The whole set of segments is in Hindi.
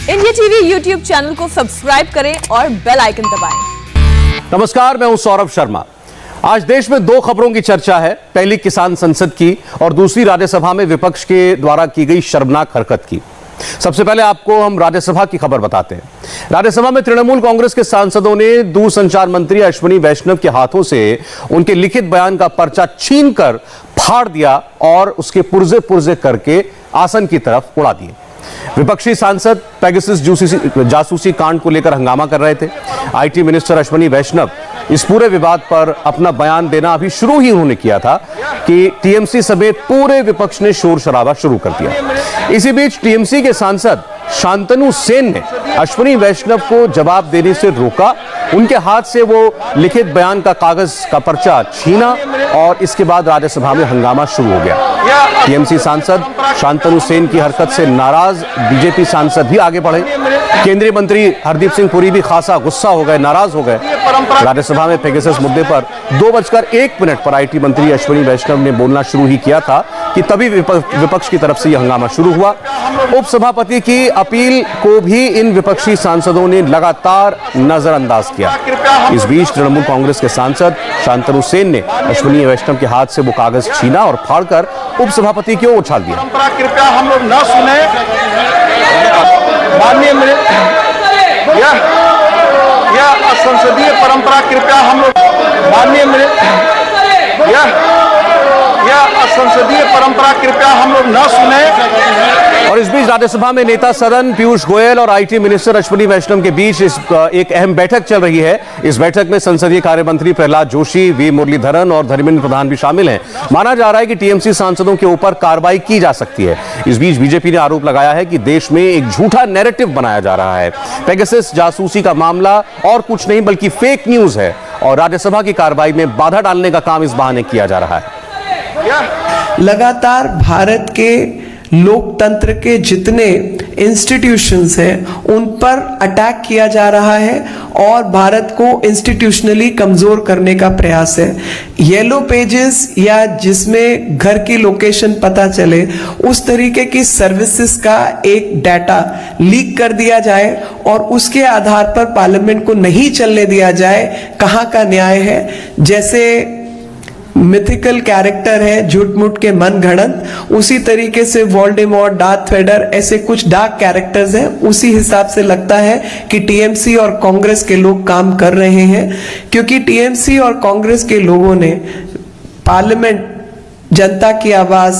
इंडिया टीवी यूट्यूब चैनल को सब्सक्राइब करें और बेल आइकन दबाएं। नमस्कार, मैं हूं सौरभ शर्मा। आज देश में दो खबरों की चर्चा है। पहली किसान संसद की और दूसरी राज्यसभा में विपक्ष के द्वारा की गई शर्मनाक हरकत की। सबसे पहले आपको हम राज्यसभा की खबर बताते हैं। राज्यसभा में तृणमूल कांग्रेस के सांसदों ने दूरसंचार मंत्री अश्विनी वैष्णव के हाथों से उनके लिखित बयान का पर्चा छीनकर फाड़ दिया और उसके पुर्जे पुर्जे करके आसन की तरफ उड़ा दिए। विपक्षी सांसद पेगासस जासूसी कांड को लेकर हंगामा कर रहे थे। आईटी मिनिस्टर अश्विनी वैष्णव इस पूरे विवाद पर अपना बयान देना अभी शुरू ही उन्होंने किया था कि टीएमसी समेत पूरे विपक्ष ने शोर शराबा शुरू कर दिया। इसी बीच टीएमसी के सांसद शांतनु सेन ने अश्विनी वैष्णव को जवाब देने से रोका। उनके हाथ से वो लिखित बयान का कागज का पर्चा छीना और इसके बाद राज्यसभा में हंगामा शुरू हो गया। टीएमसी सांसद शांतनु सेन की हरकत से नाराज बीजेपी सांसद भी आगे बढ़े। केंद्रीय मंत्री हरदीप सिंह पुरी भी खासा गुस्सा हो गए, नाराज हो गए। राज्यसभा में पेगासस मुद्दे पर 2:01 पर आईटी मंत्री अश्विनी वैष्णव ने बोलना शुरू ही किया था कि तभी विपक्ष की तरफ से यह हंगामा शुरू हुआ। उपसभापति की अपील को भी इन विपक्षी सांसदों ने लगातार नजरअंदाज किया। इस बीच तृणमूल कांग्रेस के सांसद शांतनु सेन ने अश्विनी वैष्णव के हाथ से वो कागज छीना और फाड़कर उपसभापति की ओर उछाल दिया। कृपया हम लोग न सुने। माननीय यह असंसदीय परंपरा कृपया हम लोग असंसदीय परंपरा कृपया हम लोग न सुने। और इस बीच राज्यसभा में नेता सदन पीयूष गोयल और आईटी मिनिस्टर अश्विनी वैष्णव के बीच एक अहम बैठक चल रही है। इस बैठक में संसदीय कार्य मंत्री प्रहलाद जोशी, वी मुरलीधरन और धर्मेंद्र प्रधान भी शामिल हैं। माना जा रहा है कि टीएमसी सांसदों के ऊपर कार्रवाई की जा सकती है। इस बीच बीजेपी ने आरोप लगाया है कि देश में एक झूठा नैरेटिव बनाया जा रहा है। पेगासस जासूसी का मामला और कुछ नहीं बल्कि फेक न्यूज है और राज्यसभा की कार्रवाई में बाधा डालने का काम इस बहाने किया जा रहा है। लगातार भारत के लोकतंत्र के जितने इंस्टीट्यूशंस हैं उन पर अटैक किया जा रहा है और भारत को इंस्टीट्यूशनली कमजोर करने का प्रयास है। येलो पेजेस या जिसमें घर की लोकेशन पता चले उस तरीके की सर्विसेज का एक डाटा लीक कर दिया जाए और उसके आधार पर पार्लियामेंट को नहीं चलने दिया जाए, कहाँ का न्याय है। जैसे मिथिकल कैरेक्टर है झूठ मूठ के मन घड़ंत, उसी तरीके से वोल्डेमॉर्ट, डार्थ वेडर, ऐसे कुछ डार्क कैरेक्टर्स हैं। उसी हिसाब से लगता है कि टीएमसी और कांग्रेस के लोग काम कर रहे हैं, क्योंकि टीएमसी और कांग्रेस के लोगों ने पार्लियामेंट, जनता की आवाज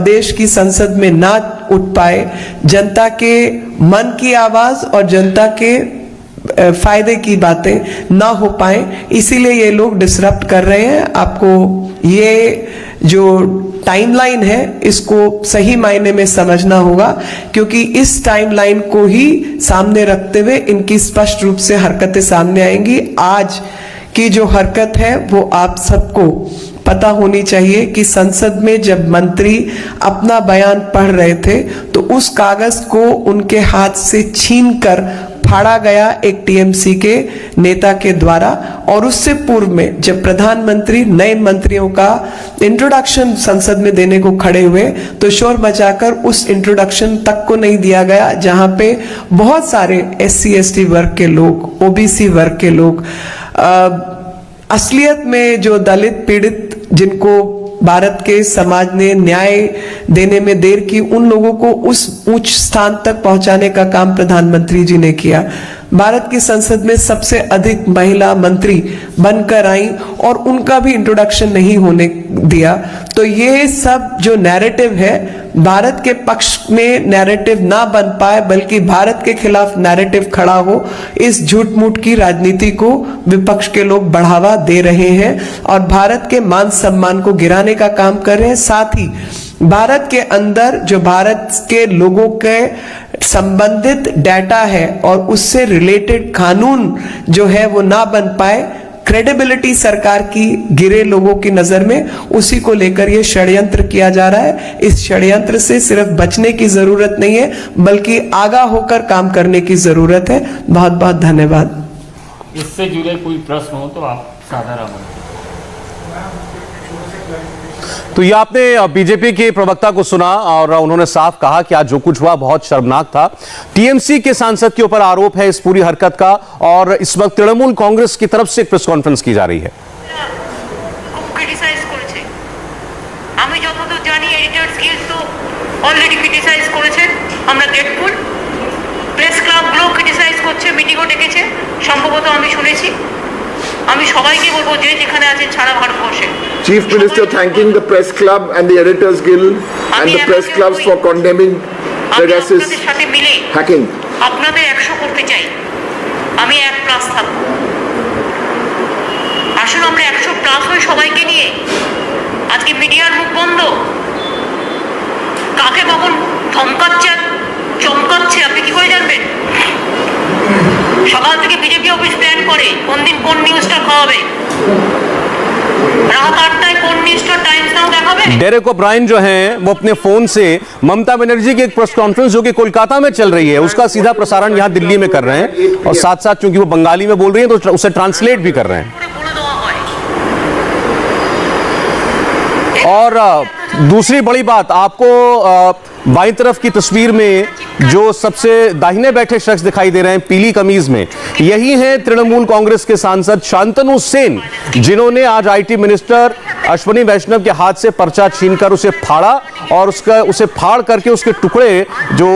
देश की संसद में ना उठ पाए, जनता के मन की आवाज और जनता के फायदे की बातें ना हो पाए, इसीलिए ये लोग डिसरप्ट कर रहे हैं। आपको ये जो टाइमलाइन है इसको सही मायने में समझना होगा, क्योंकि इस टाइमलाइन को ही सामने रखते हुए इनकी स्पष्ट रूप से हरकतें सामने आएंगी। आज की जो हरकत है वो आप सबको पता होनी चाहिए कि संसद में जब मंत्री अपना बयान पढ़ रहे थे तो उस कागज को उनके हाथ से छीनकर फाड़ा गया एक टीएमसी के नेता के द्वारा। और उससे पूर्व में जब प्रधानमंत्री नए मंत्रियों का इंट्रोडक्शन संसद में देने को खड़े हुए तो शोर मचाकर उस इंट्रोडक्शन तक को नहीं दिया गया, जहां पे बहुत सारे SC ST वर्ग के लोग, OBC वर्ग के लोग, असलियत में जो दलित पीड़ित जिनको भारत के समाज ने न्याय देने में देर की, उन लोगों को उस उच्च स्थान तक पहुंचाने का काम प्रधानमंत्री जी ने किया। भारत की संसद में सबसे अधिक महिला मंत्री बनकर आई और उनका भी इंट्रोडक्शन नहीं होने दिया। तो ये सब जो नैरेटिव है भारत के पक्ष में नैरेटिव ना बन पाए बल्कि भारत के खिलाफ नैरेटिव खड़ा हो, इस झूठ मूठ की राजनीति को विपक्ष के लोग बढ़ावा दे रहे हैं और भारत के मान सम्मान को गिराने का काम कर रहे हैं। साथ ही भारत के अंदर जो भारत के लोगों के संबंधित डाटा है और उससे रिलेटेड कानून जो है वो ना बन पाए, क्रेडिबिलिटी सरकार की गिरे लोगों की नजर में, उसी को लेकर ये षड्यंत्र किया जा रहा है। इस षड्यंत्र से सिर्फ बचने की जरूरत नहीं है बल्कि आगाह होकर काम करने की जरूरत है। बहुत बहुत धन्यवाद। इससे जुड़े कोई प्रश्न हो तो आप साधारण तो ये आपने बीजेपी के प्रवक्ता को सुना और उन्होंने साफ कहा कि आज जो कुछ हुआ बहुत शर्मनाक था। टीएमसी के सांसद के ऊपर आरोप है इस पूरी हरकत का और इस वक्त तृणमूल कांग्रेस की तरफ से एक प्रेस कॉन्फ्रेंस की जा रही है। আমি যতদূর জানি এডিটর্স গিল্ড তো অলরেডি ক্রিটিসাইজ করেছে, আমরা গ্রেটফুল। প্রেস ক্লাবগুলো ক্রিটিসাইজ করছে, মিটিংও ডেকেছে সম্ভবত আমি শুনেছি। আমি সবাইকে বলবো যে যেখানে আছেন সারা ভারতবর্ষে। Chief Minister thanking the Press Club and the Editors Guild and the press clubs for condemning Pegasus আপনাদের সাথে মিলে hacking. আপনাদের 100 করতে চাই, আমি 1+ থাকবো। আসুন আমরা 100+ হয়ে সবাইকে নিয়ে আজকে মিডিয়ার মুখ বন্ধ, কাকে কখন ধমকাচ্ছে চমকাচ্ছে আপনি কি করে জানবেন? সকাল থেকে বিজেপি অফিস প্ল্যান করে কোন দিন কোন নিউজটা খাওয়াবে, রাত 8টায় কোন নিউজটা টাইমস নাও দেখাবে। डेरेक ओब्रायन जो हैं वो अपने फोन से ममता बनर्जी की एक प्रेस कॉन्फ्रेंस जो कि कोलकाता में चल रही है उसका सीधा प्रसारण यहां दिल्ली में कर रहे हैं और साथ साथ चूंकि वो बंगाली में बोल रही हैं तो उसे ट्रांसलेट भी कर रहे हैं। और दूसरी बड़ी बात, आपको बाईं तरफ की तस्वीर में जो सबसे दाहिने बैठे शख्स दिखाई दे रहे हैं पीली कमीज में, यही हैं तृणमूल कांग्रेस के सांसद शांतनु सेन, जिन्होंने आज आईटी मिनिस्टर अश्विनी वैष्णव के हाथ से पर्चा छीनकर उसे फाड़ा और उसे फाड़ करके उसके टुकड़े जो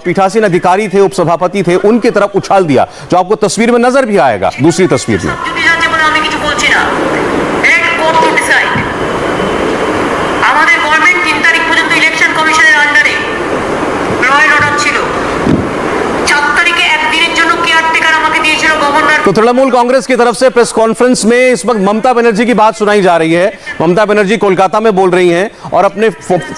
पीठासीन अधिकारी थे, उपसभापति थे, उनकी तरफ उछाल दिया, जो आपको तस्वीर में नजर भी आएगा दूसरी तस्वीर में। আমাদের গভর্নমেন্ট 3 তারিখ পর্যন্ত ইলেকশন কমিশনের আন্ডারে ল এন্ড অর্ডার ছিল। 4 তারিখে একদিনের জন্য কেয়ারটেকার আমাকে দিয়েছিল গভর্নর। तो तृणमूल कांग्रेस की तरफ से प्रेस कॉन्फ्रेंस में इस वक्त ममता बनर्जी की बात सुनाई जा रही है। ममता बनर्जी कोलकाता में बोल रही हैं और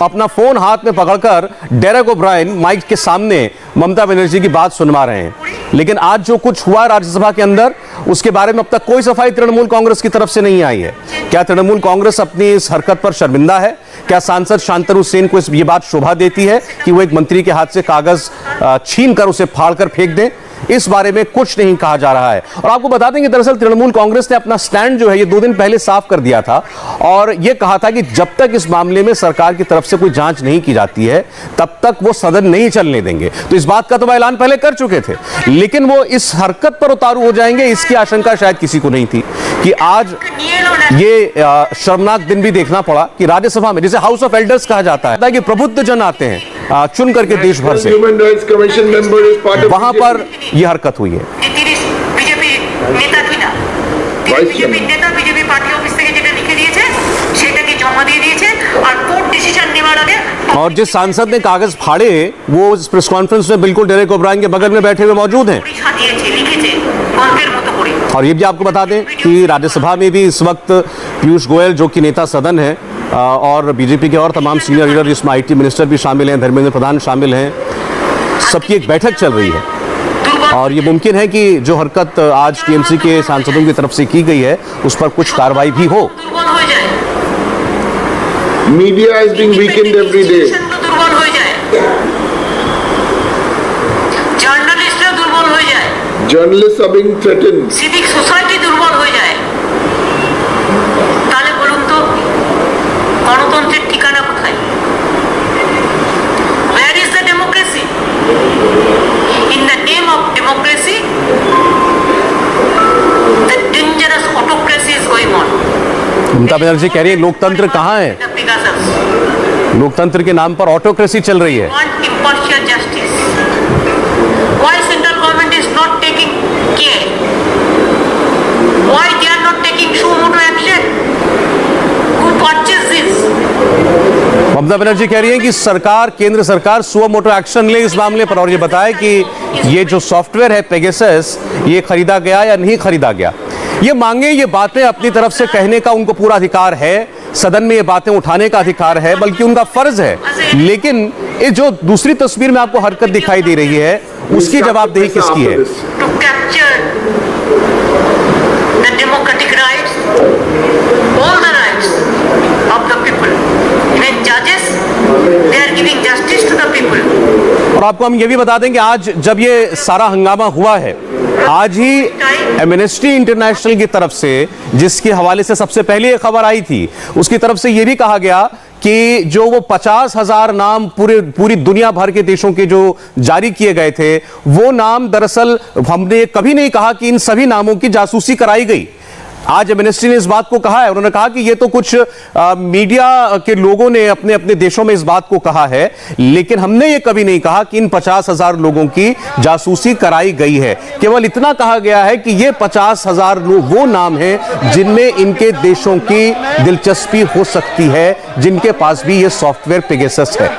अपना फोन हाथ में पकड़कर डेरेक ओब्रायन माइक के सामने ममता बनर्जी की बात सुनवा रहे हैं। लेकिन आज जो कुछ हुआ राज्यसभा के अंदर उसके बारे में अब तक कोई सफाई तृणमूल कांग्रेस की तरफ से नहीं आई है। क्या तृणमूल कांग्रेस अपनी इस हरकत पर शर्मिंदा है? क्या सांसद शांतनु सेन को ये बात शोभा देती है कि वो एक मंत्री के हाथ से कागज छीन कर उसे फाड़कर फेंक दें? इस बारे में कुछ नहीं कहा जा रहा है। और आपको बता दें कि दरअसल तृणमूल कांग्रेस ने अपना स्टैंड जो है ये 2 दिन पहले साफ कर दिया था और ये कहा था कि जब तक इस मामले में सरकार की तरफ से कोई जांच नहीं की जाती है तब तक वो सदन नहीं चलने देंगे। तो इस बात का तो ऐलान पहले कर चुके थे, लेकिन वो इस हरकत पर उतारू हो जाएंगे इसकी आशंका शायद किसी को नहीं थी कि आज ये शर्मनाक दिन भी देखना पड़ा कि राज्यसभा में, जिसे हाउस ऑफ एल्डर्स कहा जाता है, कि प्रबुद्ध जन आते हैं चुन करके देश भर से, वहां पर यह हरकत हुई है। বিজেপি নেতা কিনা, বিজেপি নেতা বিজেপি পার্টি অফিস থেকে যেটা লিখে দিয়েছে সেটাকে জমা দিয়ে দিয়েছে আর কোর্ট डिसीजन নেওয়ার আগে। और जिस सांसद ने कागज फाड़े वो इस प्रेस कॉन्फ्रेंस में बिल्कुल डेरेक ओब्रायन के बगल में बैठे हुए मौजूद हैं। और ये भी आपको बता दें कि राज्यसभा में भी इस वक्त पीयूष गोयल जो कि नेता सदन है और बीजेपी के और तमाम सीनियर लीडर जिसमें आईटी मिनिस्टर भी शामिल हैं, धर्मेंद्र प्रधान शामिल हैं, सबकी एक बैठक चल रही है। और ये मुमकिन है कि जो हरकत आज टीएमसी के सांसदों की तरफ से की गई है उस पर कुछ कार्रवाई भी हो। Media is being weakened every day. Journalists are being threatened. Civic society দুর্বল হয়ে যায়। তাহলে বলুন তো গণতন্ত্রের ঠিকানা কোথায়? Where is the democracy? In the name of democracy, the dangerous autocracy is going on. Mamata Banerjee कह रही है लोकतंत्र कहाँ है? लोकतंत्र के नाम पर ऑटोक्रेसी चल रही है। Want impartial justice. Why central government is not taking care? Why they are not taking suo motu action? Who purchased this? Mamata Banerjee कह रही है कि सरकार, केंद्र सरकार सुओ मोटो एक्शन ले इस मामले पर और ये बताए कि ये जो सॉफ्टवेयर है पेगासस ये खरीदा गया या नहीं खरीदा गया। ये मांगे, ये बातें अपनी तरफ से कहने का उनको पूरा अधिकार है, सदन में ये बातें उठाने का अधिकार है, बल्कि उनका फर्ज है। लेकिन ये जो दूसरी तस्वीर में आपको हरकत दिखाई दे रही है उसकी जवाबदेही किसकी है? To capture the democratic rights, all the rights of the people. Even judges, they are giving justice to the people. और आपको हम ये भी बता दें कि आज जब ये सारा हंगामा हुआ है, आज ही एमनेस्टी इंटरनेशनल की तरफ से, जिसके हवाले से सबसे पहले ये खबर आई थी, उसकी तरफ से ये भी कहा गया कि जो वो 50,000 नाम पूरी दुनिया भर के देशों के जो जारी किए गए थे, वो नाम दरअसल हमने कभी नहीं कहा कि इन सभी नामों की जासूसी कराई गई। आज मिनिस्ट्री ने इस बात को कहा है, उन्होंने कहा कि ये तो कुछ मीडिया के लोगों ने अपने अपने देशों में इस बात को कहा है, लेकिन हमने ये कभी नहीं कहा कि इन 50,000 लोगों की जासूसी कराई गई है। केवल इतना कहा गया है कि ये 50,000 लोग वो नाम हैं जिनमें इनके देशों की दिलचस्पी हो सकती है, जिनके पास भी ये सॉफ्टवेयर पेगासस है।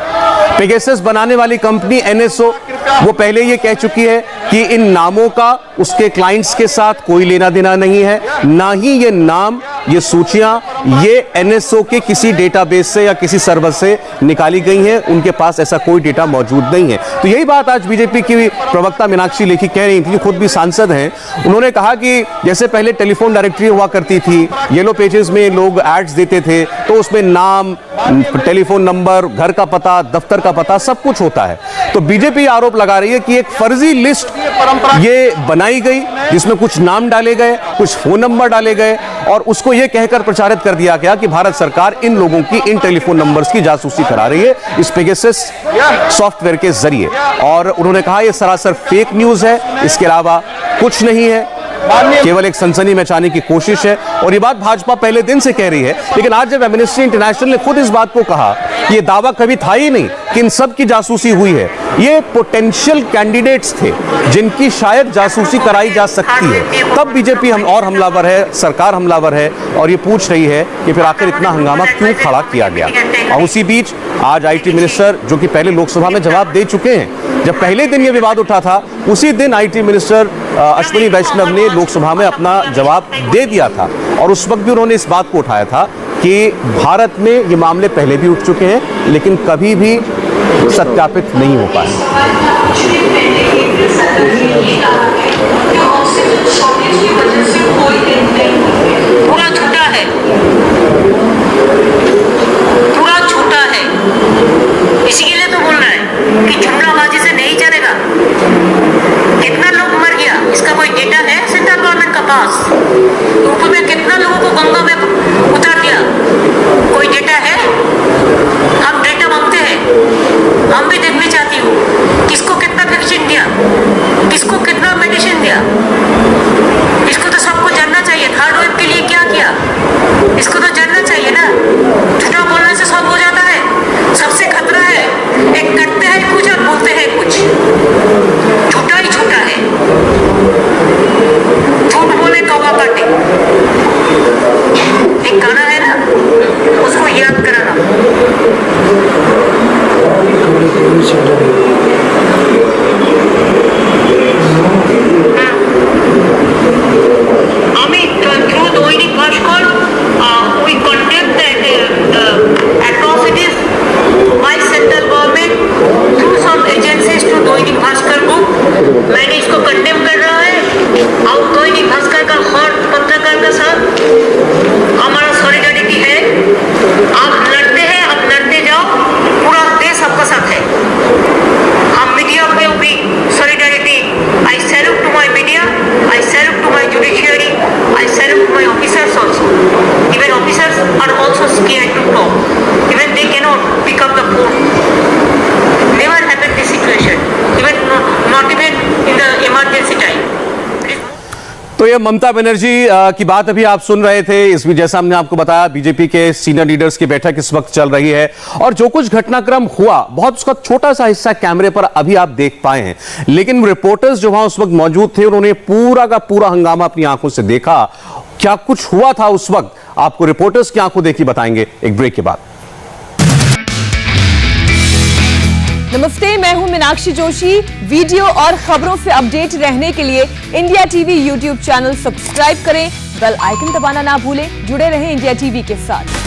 पेगासस बनाने वाली कंपनी NSO वो पहले ये कह चुकी है कि इन नामों का उसके क्लाइंट्स के साथ कोई लेना देना नहीं है, ना ही ये नाम, ये सूचियां ये NSO के किसी डेटाबेस से या किसी सर्वर से निकाली गई हैं। उनके पास ऐसा कोई डेटा मौजूद नहीं है। तो यही बात आज बीजेपी की प्रवक्ता मीनाक्षी लेखी कह रही थी, खुद भी सांसद हैं। उन्होंने कहा कि जैसे पहले टेलीफोन डायरेक्टरी हुआ करती थी, येलो पेजेस में लोग एड्स देते थे, तो उसमें नाम, टेलीफोन नंबर, घर का पता, दफ्तर का पता, सब कुछ होता है। तो बीजेपी आरोप लगा रही है कि एक फर्जी लिस्ट ये बनाई गई, जिसमें कुछ नाम डाले गए, कुछ फोन नंबर डाले गए, और उसको ये कहकर प्रचारित कर दिया गया कि भारत सरकार इन लोगों की इन टेलीफोन नंबर्स की जासूसी करा रही है इस पेगासस सॉफ्टवेयर के जरिए। और उन्होंने कहा यह सरासर फेक न्यूज है, इसके अलावा कुछ नहीं है, केवल एक सनसनी मचाने की कोशिश है। और ये बात भाजपा पहले दिन से कह रही है, लेकिन आज जब एमनेस्टी इंटरनेशनल ने खुद इस बात को कहा कि ये दावा कभी था ही नहीं कि इन सब की जासूसी हुई है, ये पोटेंशियल कैंडिडेट्स थे जिनकी शायद जासूसी कराई जा सकती है, तब बीजेपी हम और हमलावर है, सरकार हमलावर है, और ये पूछ रही है कि फिर आखिर इतना हंगामा क्यों खड़ा किया गया। और उसी बीच आज IT मिनिस्टर, जो कि पहले लोकसभा में जवाब दे चुके हैं, जब पहले दिन ये विवाद उठा था, उसी दिन IT मिनिस्टर अश्विनी वैष्णव ने लोकसभा में अपना जवाब दे दिया था, और उस वक्त भी उन्होंने इस बात को उठाया था कि भारत में ये मामले पहले भी उठ चुके हैं, लेकिन कभी भी सत्यापित नहीं हो पाए। पूरा झूठा है, पूरा झूठा है। इसी के लिए तो बोल रहा है कि जुमलाबाजी से नहीं चलेगा। कितना लोग मर गया, इसका कोई डेटा है सेंट्रल गवर्नमेंट का पास? ऊपर में कितना लोगों को गंगा में उतार दिया, कोई डेटा है? हम डेटा मांगते हैं, हम भी देखना चाहती हूँ किसको कितना वैक्सीन दिया, किसको कितना मेडिसिन दिया। इसको तो सबको जानना चाहिए। थर्ड वेव के लिए क्या किया, इसको तो जानना चाहिए ना। झूठा बोलने से सब हो जाता है। सबसे खतरा है एक करते हैं कुछ और बोलते हैं कुछ। झूठा ही झूठा है, झूठ बोले कौवा काटे। एक गाना है ना, उसको याद कराना। through Doinik Bhaskar, we condemn the atrocities by central government through some agencies to Doinik Bhaskar group. मैंने इसको कंडेम कर रहा है, और Doinik Bhaskar का हर पत्रकार का साथ हमारा सॉलिडारिटी है। आप लड़ते हैं, आप लड़ते जाओ, पूरा देश आपका साथ है। हम मीडिया पे भी solidarity. I salute to my media, I salute to my judiciary, I salute to my officers also. Even officers are also scared to talk. Even they cannot pick up the phone. Never happened this situation. Even not even in the emergency time. तो ये ममता बनर्जी की बात अभी आप सुन रहे थे। इस भी जैसा हमने आपको बताया, बीजेपी के सीनियर लीडर्स की बैठक इस वक्त चल रही है, और जो कुछ घटनाक्रम हुआ, बहुत उसका छोटा सा हिस्सा कैमरे पर अभी आप देख पाए हैं, लेकिन रिपोर्टर्स जो वहां उस वक्त मौजूद थे, उन्होंने पूरा का पूरा हंगामा अपनी आंखों से देखा। क्या कुछ हुआ था उस वक्त, आपको रिपोर्टर्स की आंखों देखी बताएंगे एक ब्रेक के बाद। नमस्ते, मैं हूं मीनाक्षी जोशी। वीडियो और खबरों से अपडेट रहने के लिए India TV YouTube channel subscribe करें, बेल आइकन दबाना ना भूलें। जुड़े रहें इंडिया टीवी के साथ।